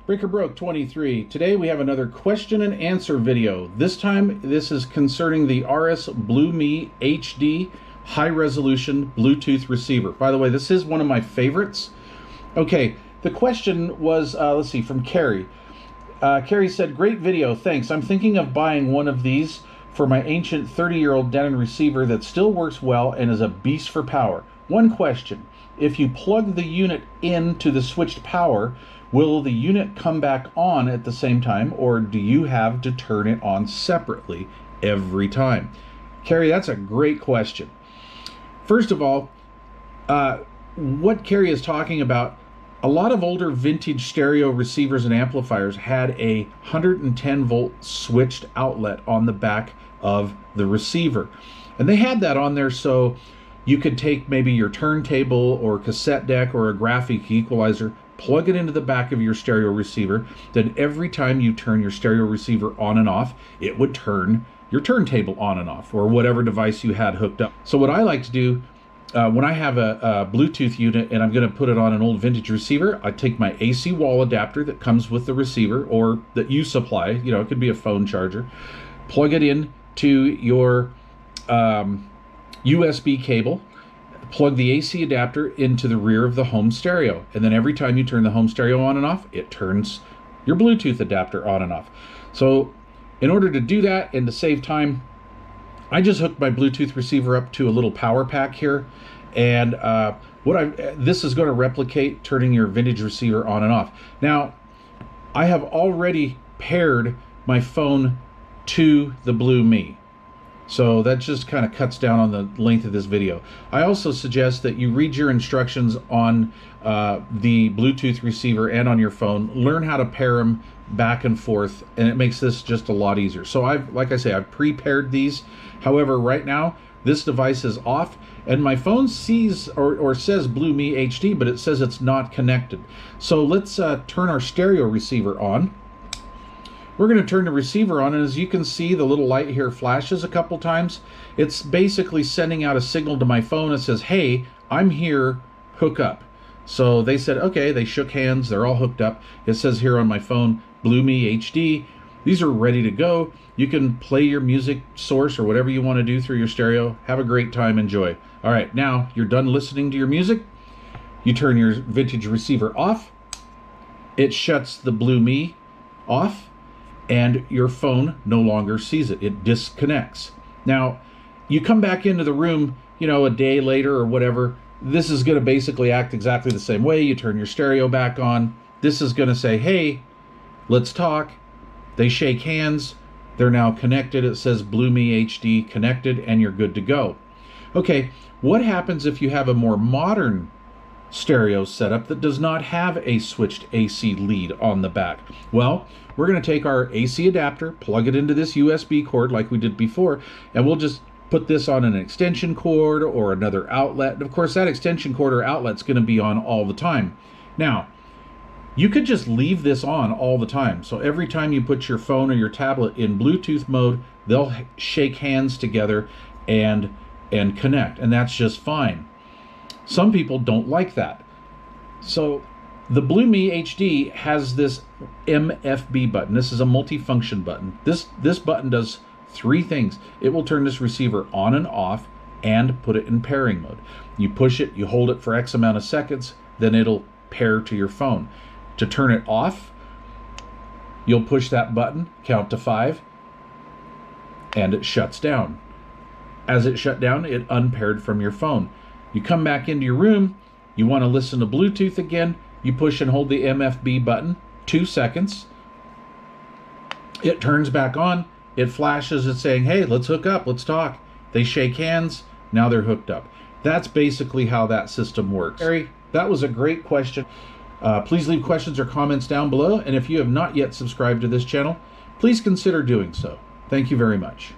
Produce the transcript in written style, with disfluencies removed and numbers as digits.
Breaker Broke 23. Today we have another question and answer video. This time this is concerning the RS BlueMe HD high resolution Bluetooth receiver. By the way, this is one of my favorites. Okay, the question was, let's see, from Carrie. Carrie said, great video, thanks. I'm thinking of buying one of these for my ancient 30-year-old Denon receiver that still works well and is a beast for power. One question, if you plug the unit into the switched power, will the unit come back on at the same time, or do you have to turn it on separately every time? Carrie, that's a great question. First of all, what Carrie is talking about, a lot of older vintage stereo receivers and amplifiers had a 110 volt switched outlet on the back of the receiver. And they had that on there so you could take maybe your turntable or cassette deck or a graphic equalizer, plug it into the back of your stereo receiver, then every time you turn your stereo receiver on and off, it would turn your turntable on and off, or whatever device you had hooked up. So what I like to do, when I have a Bluetooth unit and I'm going to put it on an old vintage receiver, I take my AC wall adapter that comes with the receiver, or that you supply, you know, it could be a phone charger, plug it in to your USB cable, plug the AC adapter into the rear of the home stereo, and then every time you turn the home stereo on and off, it turns your Bluetooth adapter on and off. So in order to do that and to save time, I just hooked my Bluetooth receiver up to a little power pack here, and this is going to replicate turning your vintage receiver on and off. Now, I have already paired my phone to the BlueMe, so that just kind of cuts down on the length of this video. I also suggest that you read your instructions on the Bluetooth receiver and on your phone. Learn how to pair them back and forth, and it makes this just a lot easier. So like I say, I've pre-paired these. However, right now this device is off and my phone sees or says BlueMe HD, but it says it's not connected. So let's turn our stereo receiver on. We're going to turn the receiver on, and as you can see, the little light here flashes a couple times. It's basically sending out a signal to my phone that says, hey, I'm here, hook up. So they said, okay, they shook hands, they're all hooked up. It says here on my phone, BlueMe HD. These are ready to go. You can play your music source or whatever you want to do through your stereo. Have a great time, enjoy. All right, now you're done listening to your music. You turn your vintage receiver off. It shuts the BlueMe off, and your phone no longer sees it. It disconnects. Now, you come back into the room, you know, a day later or whatever. This is going to basically act exactly the same way. You turn your stereo back on. This is going to say, hey, let's talk. They shake hands. They're now connected. It says BlueMe HD connected, and you're good to go. Okay, what happens if you have a more modern stereo setup that does not have a switched AC lead on the back? Well, we're going to take our AC adapter, plug it into this USB cord like we did before, and we'll just put this on an extension cord or another outlet. And of course, that extension cord or outlet's going to be on all the time. Now, you could just leave this on all the time. So every time you put your phone or your tablet in Bluetooth mode, they'll shake hands together and connect, and that's just fine. Some people don't like that. So the BlueMe HD has this MFB button. This is a multi-function button. This button does three things. It will turn this receiver on and off and put it in pairing mode. You push it, you hold it for X amount of seconds, then it'll pair to your phone. To turn it off, you'll push that button, count to 5, and it shuts down. As it shut down, it unpaired from your phone. You come back into your room, you want to listen to Bluetooth again, you push and hold the MFB button, 2 seconds. It turns back on, it flashes it saying, hey, let's hook up, let's talk. They shake hands, now they're hooked up. That's basically how that system works. Harry, that was a great question. Please leave questions or comments down below, and if you have not yet subscribed to this channel, please consider doing so. Thank you very much.